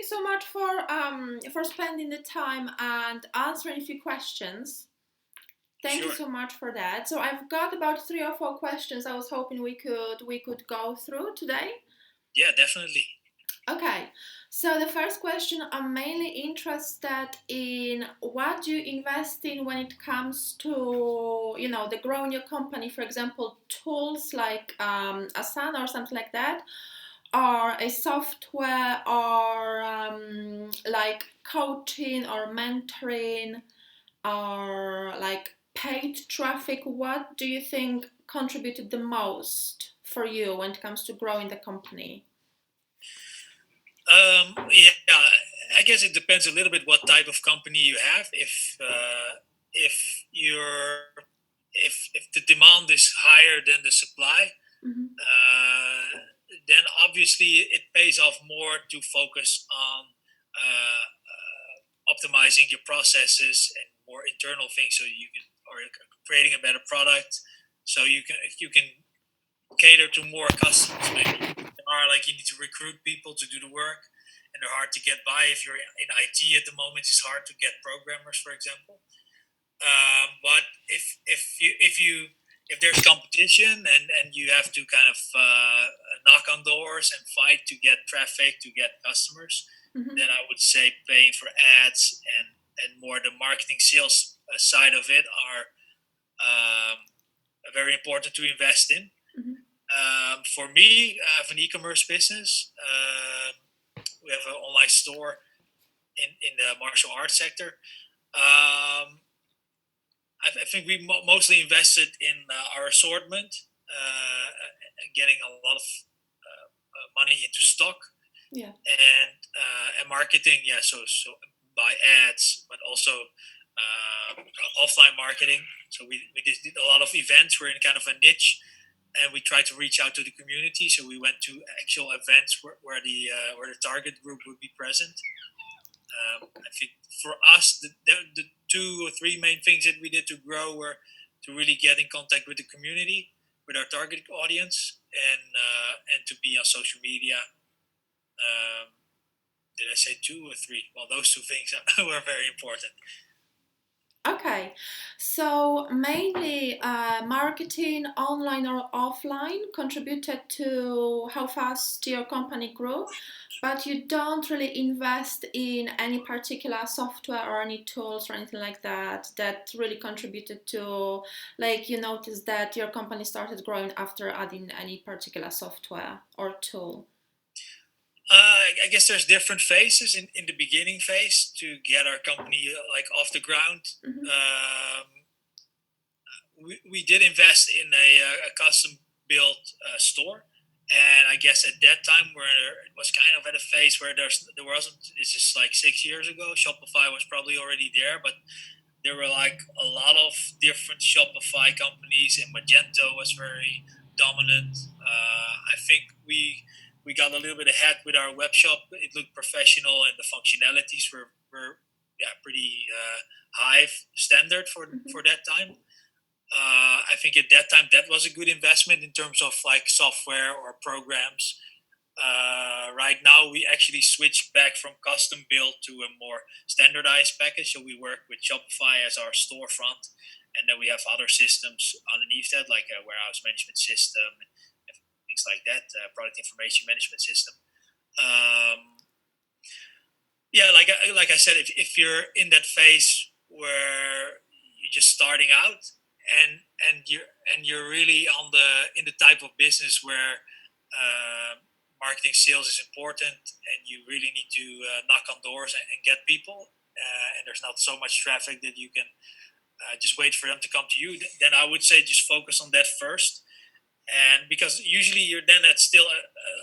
you so much for spending the time and answering a few questions. Thank you Sure. so much for that. So I've got about 3 or 4 questions I was hoping we could go through today. Yeah, definitely. Okay, so the first question, I'm mainly interested in what do you invest in when it comes to, the growing your company, for example, tools like Asana or something like that, or a software, or like coaching or mentoring, or like paid traffic. What do you think contributed the most for you when it comes to growing the company? Yeah, I guess it depends a little bit what type of company you have. If you're if the demand is higher than the supply, Mm-hmm. then obviously it pays off more to focus on optimizing your processes and more internal things, so you can or creating a better product, so you can cater to more customers. Maybe there are like you need to recruit people to do the work, and they're hard to get by. If you're in IT at the moment, it's hard to get programmers, for example. But if there's competition and you have to kind of knock on doors and fight to get traffic, to get customers, Mm-hmm. then I would say paying for ads and more the marketing sales side of it are very important to invest in. Mm-hmm. For me, I have an e-commerce business. We have an online store in the martial arts sector. I think we mostly invested in our assortment, getting a lot of money into stock Yeah. and marketing. Yeah, so by ads, but also offline marketing. So we did a lot of events. We're in kind of a niche, and we tried to reach out to the community. So we went to actual events where the target group would be present. I think for us, the 2 or 3 main things that we did to grow were to really get in contact with the community, with our target audience, and to be on social media. Um, did I say 2 or 3? Well, those 2 things were very important. Okay, so mainly marketing, online or offline, contributed to how fast your company grew, but you don't really invest in any particular software or any tools or anything like that that really contributed to, like, you noticed that your company started growing after adding any particular software or tool. I guess there's different phases in the beginning phase to get our company like off the ground. Mm-hmm. We did invest in a custom built store, and I guess at that time where it was kind of at a phase where there wasn't. This is like 6 years ago. Shopify was probably already there, but there were like a lot of different Shopify companies, and Magento was very dominant. I think we got a little bit ahead with our web shop. It looked professional, and the functionalities were yeah, pretty high standard Mm-hmm. for that time. I think at that time that was a good investment in terms of like software or programs. Right now, we actually switched back from custom build to a more standardized package. So we work with Shopify as our storefront, and then we have other systems underneath that, like a warehouse management system and things like that, product information management system. Um, yeah, like I said, if you're in that phase where you're just starting out and you're really on the in the type of business where marketing sales is important, and you really need to knock on doors and get people, and there's not so much traffic that you can just wait for them to come to you, then I would say just focus on that first. And because usually you're then at still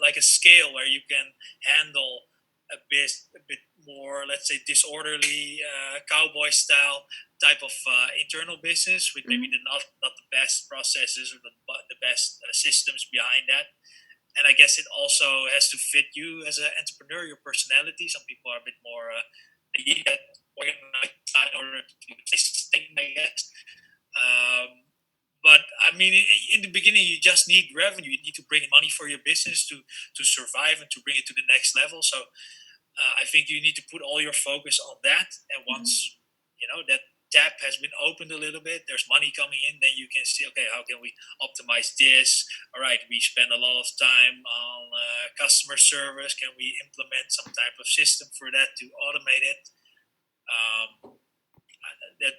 like a scale where you can handle a bit more, let's say, disorderly cowboy style type of internal business with maybe Mm-hmm. not the best processes or the best systems behind that. And I guess it also has to fit you as an entrepreneur, your personality. Some people are a bit more they get organized in order to sustain, I guess. But I mean, in the beginning, you just need revenue. You need to bring in money for your business to survive and to bring it to the next level. So I think you need to put all your focus on that. And once that tap has been opened a little bit, there's money coming in, then you can see, okay, how can we optimize this? All right, we spend a lot of time on customer service. Can we implement some type of system for that to automate it?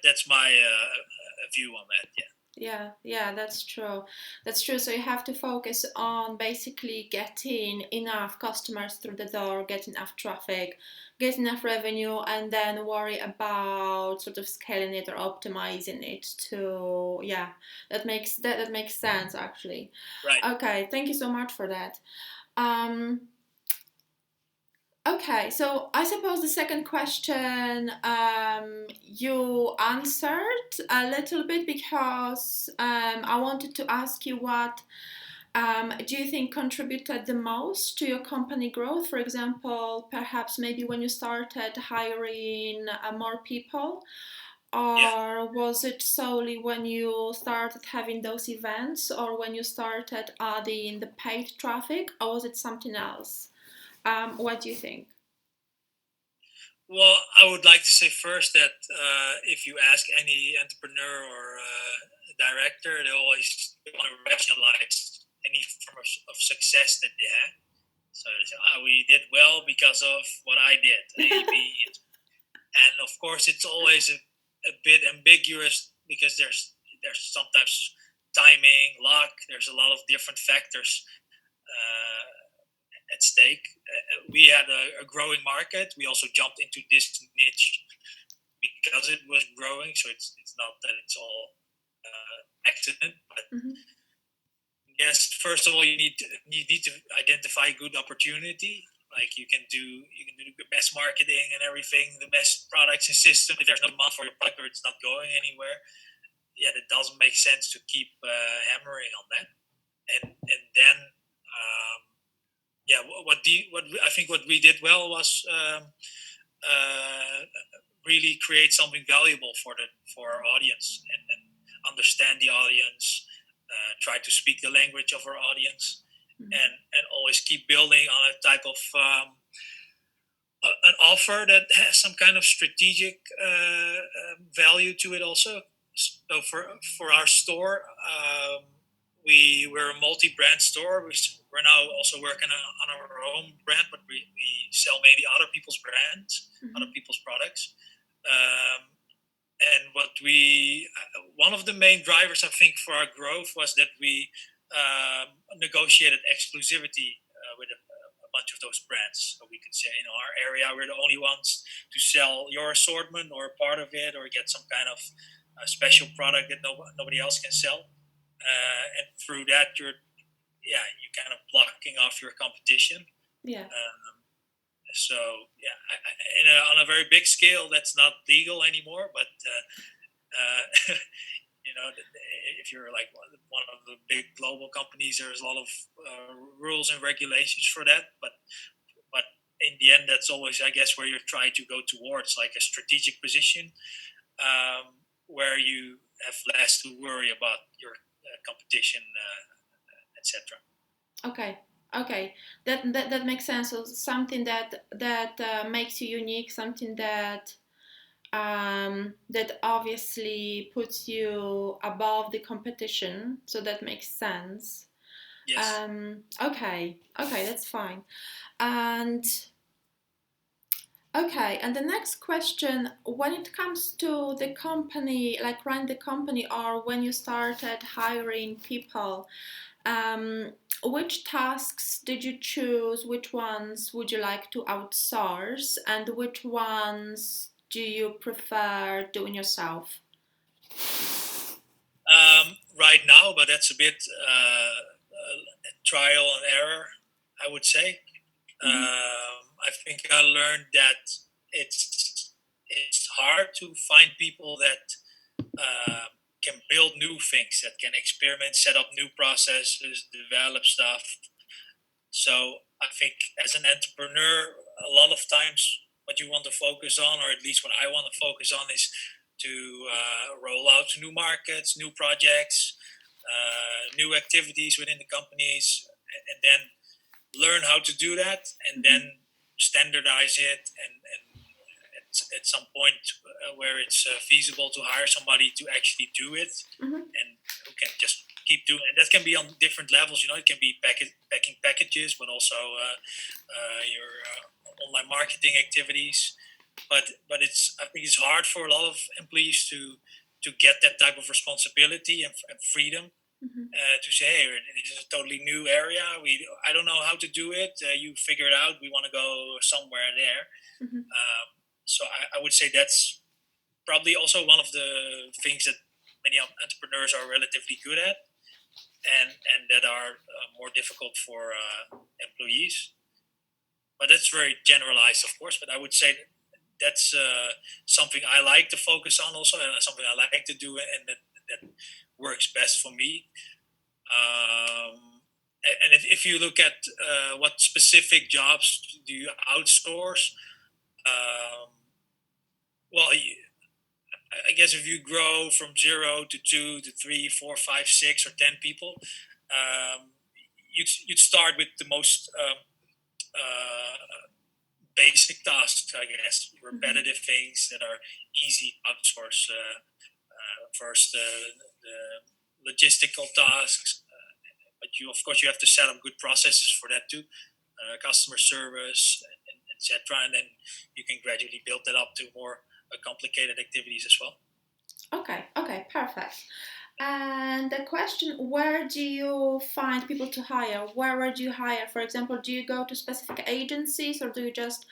That's my view on that. Yeah, that's true. That's true. So you have to focus on basically getting enough customers through the door, get enough traffic, get enough revenue, and then worry about sort of scaling it or optimizing it to, yeah, that makes sense actually. Right. Okay, thank you so much for that. Um, Okay, so I suppose the second question you answered a little bit because I wanted to ask you what do you think contributed the most to your company growth? For example, perhaps maybe when you started hiring more people, Yeah. or was it solely when you started having those events, or when you started adding the paid traffic, or was it something else? What do you think? Well, I would like to say first that if you ask any entrepreneur or director, they always want to rationalize any form of success that they had. So they say, we did well because of what I did, A, B. And of course, it's always a bit ambiguous because there's sometimes timing, luck. There's a lot of different factors at stake. We had a growing market. We also jumped into this niche because it was growing. So it's not that it's all accident. But yes, first of all, you need to identify good opportunity. Like you can do the best marketing and everything, the best products and system. If there's no demand for your product or it's not going anywhere, yeah, it doesn't make sense to keep hammering on that. And then what I think what we did well was really create something valuable for our audience and understand the audience, try to speak the language of our audience, and always keep building on a type of an offer that has some kind of strategic value to it also. So for our store, we're a multi-brand store. We're now also working on our own brand, but we sell mainly other people's brands, other people's products. And one of the main drivers, I think, for our growth was that we negotiated exclusivity with a bunch of those brands. So we could say, in our area, we're the only ones to sell your assortment or part of it, or get some kind of special product that nobody else can sell. And through that, you're kind of blocking off your competition. Yeah. So on a very big scale, that's not legal anymore. But if you're like one of the big global companies, there's a lot of rules and regulations for that. But in the end, that's always, I guess, where you're trying to go towards, like a strategic position where you have less to worry about your competition, etc. Okay, that makes sense. So something that makes you unique, something that that obviously puts you above the competition. So that makes sense. Yes. Okay, that's fine. And okay, and the next question, when it comes to the company, like run the company, or when you started hiring people, which tasks did you choose? Which ones would you like to outsource? And which ones do you prefer doing yourself? Right now, but that's a bit trial and error, I would say. I think I learned that it's hard to find people that can build new things, that can experiment, set up new processes, develop stuff. So I think as an entrepreneur, a lot of times what you want to focus on, or at least what I want to focus on, is to roll out to new markets, new projects, new activities within the companies, and then learn how to do that, and then standardize it, and at some point where it's feasible to hire somebody to actually do it, Mm-hmm. and who can just keep doing it. That can be on different levels. It can be packing packages, but also your online marketing activities. But I think it's hard for a lot of employees to get that type of responsibility and freedom Mm-hmm. to say, hey, this is a totally new area. I don't know how to do it. You figure it out. We want to go somewhere there. Mm-hmm. So I would say that's probably also one of the things that many entrepreneurs are relatively good at, and that are more difficult for employees. But that's very generalized, of course. But I would say that's something I like to focus on also, and something I like to do, and that works best for me. And if you look at what specific jobs do you outsource, um, well, I guess if you grow from 0 to 2 to 3, 4, 5, 6, or 10 people, um, you'd start with the most basic tasks, I guess, Mm-hmm. repetitive things that are easy to outsource. First, the logistical tasks, but of course you have to set up good processes for that too, customer service, and etc. And then you can gradually build that up to more complicated activities as well. Okay, okay, perfect. And the question, where do you find people to hire? Where do you hire? For example, do you go to specific agencies or do you just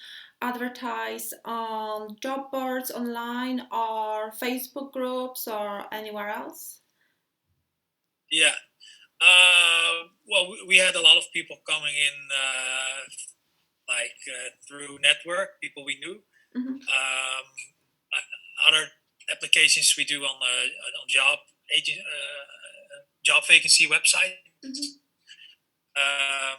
advertise on job boards online or Facebook groups or anywhere else? Yeah. Well, we had a lot of people coming in, through network, people we knew. Mm-hmm. Other applications we do on job vacancy website. Mm-hmm. I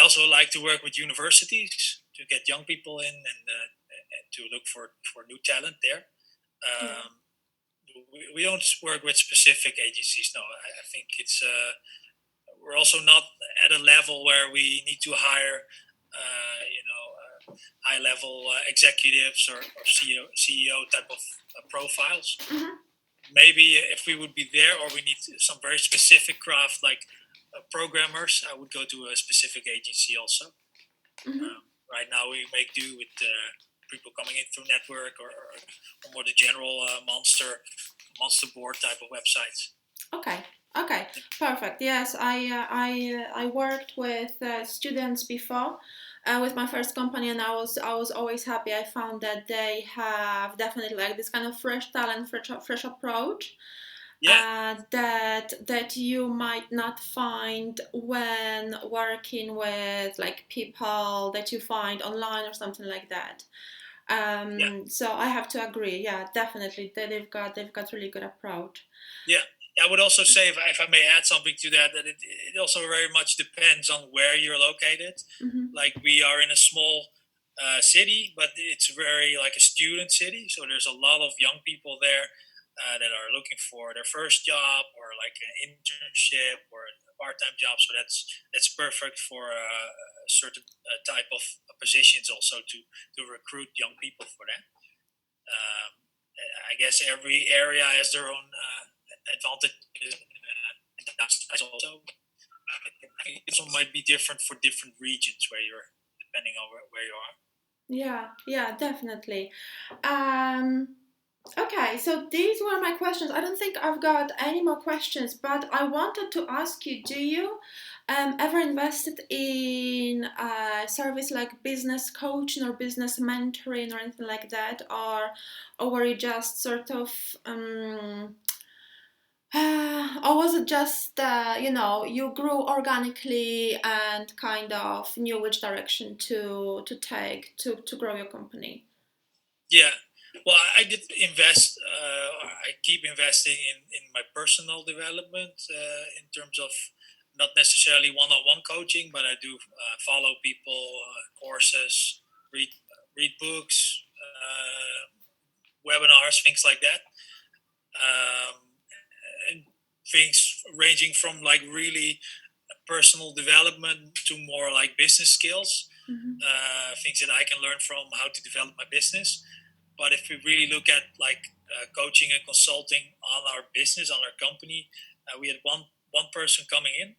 also like to work with universities to get young people in, and to look for new talent there. Yeah. Um, we don't work with specific agencies. No, I think we're also not at a level where we need to hire, high level executives or CEO type of profiles. Mm-hmm. Maybe if we would be there, or we need some very specific craft like programmers, I would go to a specific agency also. Mm-hmm. Right now, we make do with people coming in through network, or more the general monster board type of websites. Okay. Okay. Perfect. Yes, I worked with students before, with my first company, and I was always happy. I found that they have definitely like this kind of fresh talent, fresh approach, Yeah, that you might not find when working with like people that you find online or something like that. yeah, So I have to agree. Yeah, definitely. They've got really good approach. yeah. I would also say, if I may add something to that, that it also very much depends on where you're located. Mm-hmm. Like, we are in a small city, but it's very like a student city, so there's a lot of young people there that are looking for their first job, or like an internship, or a part-time job. So that's perfect for a certain type of positions, also to recruit young people for that. Um, I guess every area has their own advantages and downsides also. It also might be different for different regions where you're, depending on where you are. Yeah, yeah, definitely. Um, okay, so these were my questions. I don't think I've got any more questions, but I wanted to ask you, do you ever invested in a service like business coaching or business mentoring or anything like that? Or were you just sort of or was it just you grew organically and kind of knew which direction to take to grow your company? Yeah. Well, I did invest. I keep investing in my personal development, in terms of not necessarily one-on-one coaching, but I do follow people, courses, read books, webinars, things like that, um, and things ranging from like really personal development to more like business skills. things that I can learn from how to develop my business. But if we really look at like coaching and consulting on our business, on our company, we had one person coming in,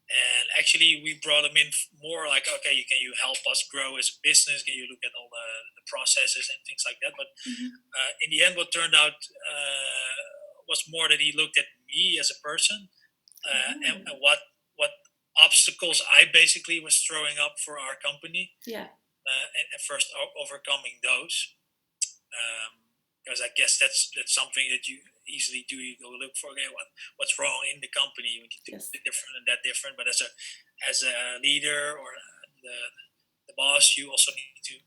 and actually we brought him in more like, okay, can you help us grow as a business? Can you look at all the processes and things like that? But in the end, what turned out was more that he looked at me as a person and what obstacles I basically was throwing up for our company. Yeah. And first overcoming those, because I guess that's something that you easily do. You go look for, okay, what's wrong in the company? We need to Yes. do different and that different. But as a leader or the boss, you also need to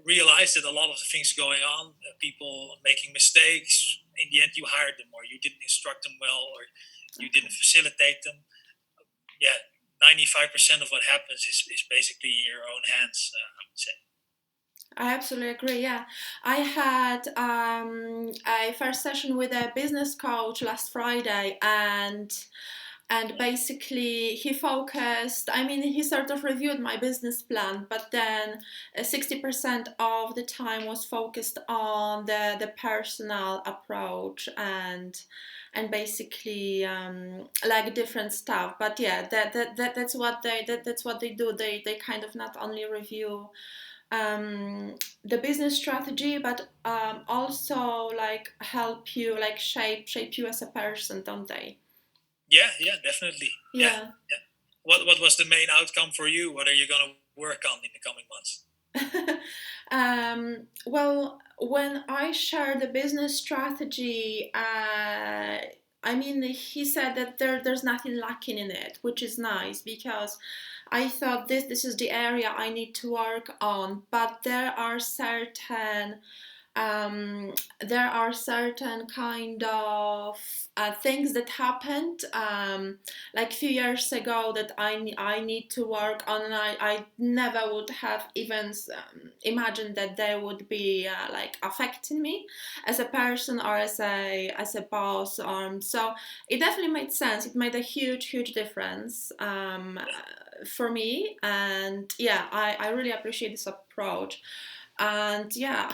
realize that a lot of the things going on, people making mistakes. In the end, you hired them, or you didn't instruct them well, or you didn't facilitate them. Yeah, 95% of what happens is basically in your own hands, I would say. I absolutely agree. Yeah, I had a first session with a business coach last Friday, and basically he focused. I mean, he sort of reviewed my business plan, but then 60% of the time was focused on the personal approach and basically like different stuff. But yeah, that's what that's what they do. They kind of not only review the business strategy, but also like help you, like shape you as a person, don't they? Yeah, definitely. Yeah. What was the main outcome for you? What are you gonna work on in the coming months? Well, when I shared the business strategy, I mean, he said that there's nothing lacking in it, which is nice because I thought this is the area I need to work on, but there are certain kind of things that happened like a few years ago that I need to work on, and I never would have even imagined that they would be like affecting me as a person or as a boss. So it definitely made sense. It made a huge difference for me, and yeah, I really appreciate this approach. And yeah,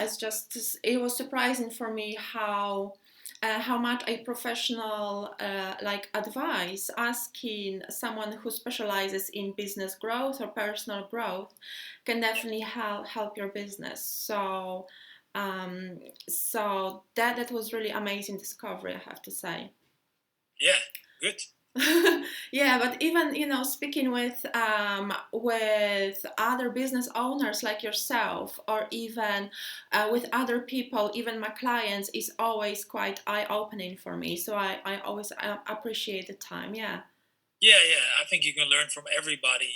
it was surprising for me how much a professional like advice, asking someone who specializes in business growth or personal growth, can definitely help your business. So that was really amazing discovery, I have to say. Yeah, good. Yeah, but even speaking with other business owners like yourself, or even with other people, even my clients, is always quite eye-opening for me. So I always appreciate the time. Yeah. Yeah. I think you can learn from everybody.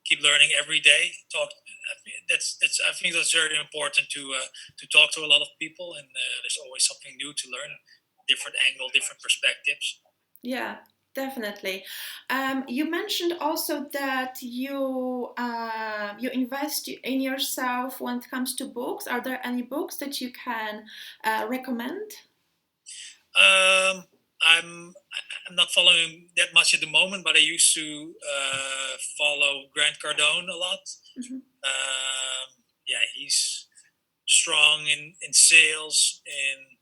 Keep learning every day. Talk. That's. I think that's very important to talk to a lot of people, and there's always something new to learn, different angle, different perspectives. Yeah, definitely. You mentioned also that you invest in yourself when it comes to books. Are there any books that you can recommend? Um, I'm I'm not following that much at the moment, but I used to follow Grant Cardone a lot. Mm-hmm. Yeah, he's strong in sales, in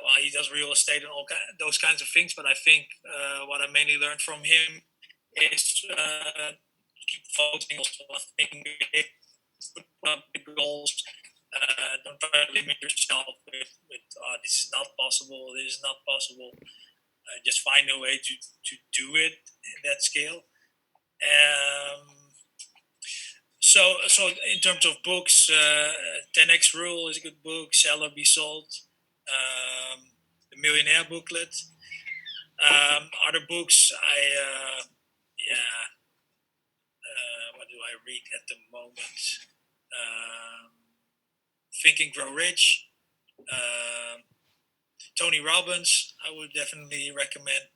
well, he does real estate and those kinds of things. But I think what I mainly learned from him is keep focusing also on thinking big, put up big goals. Don't try to limit yourself with this is not possible. This is not possible. Just find a way to do it in that scale. Um, so in terms of books, 10x Rule is a good book. Sell or Be Sold. The Millionaire Booklet. Other books, yeah. What do I read at the moment? Think and Grow Rich. Tony Robbins, I would definitely recommend.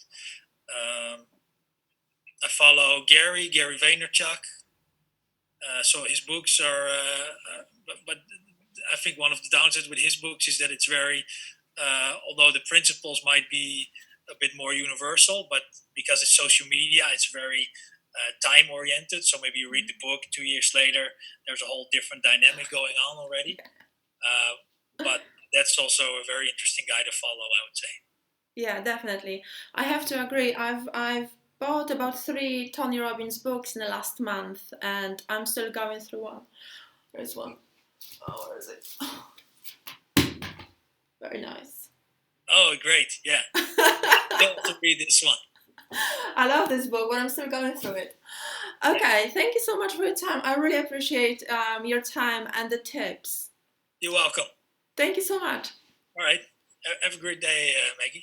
I follow Gary Vaynerchuk. So his books are, but I think one of the downsides with his books is that it's very, although the principles might be a bit more universal, but because it's social media, it's very time oriented. So maybe you read the book 2 years later, there's a whole different dynamic going on already. But that's also a very interesting guy to follow, I would say. Yeah, definitely. I have to agree. I've bought about 3 Tony Robbins books in the last month, and I'm still going through one. There's one. Oh, where is it? Very nice. Oh, great! Yeah, I have to read this one. I love this book, but I'm still going through it. Okay, thank you so much for your time. I really appreciate your time and the tips. You're welcome. Thank you so much. All right. Have a great day, Maggie.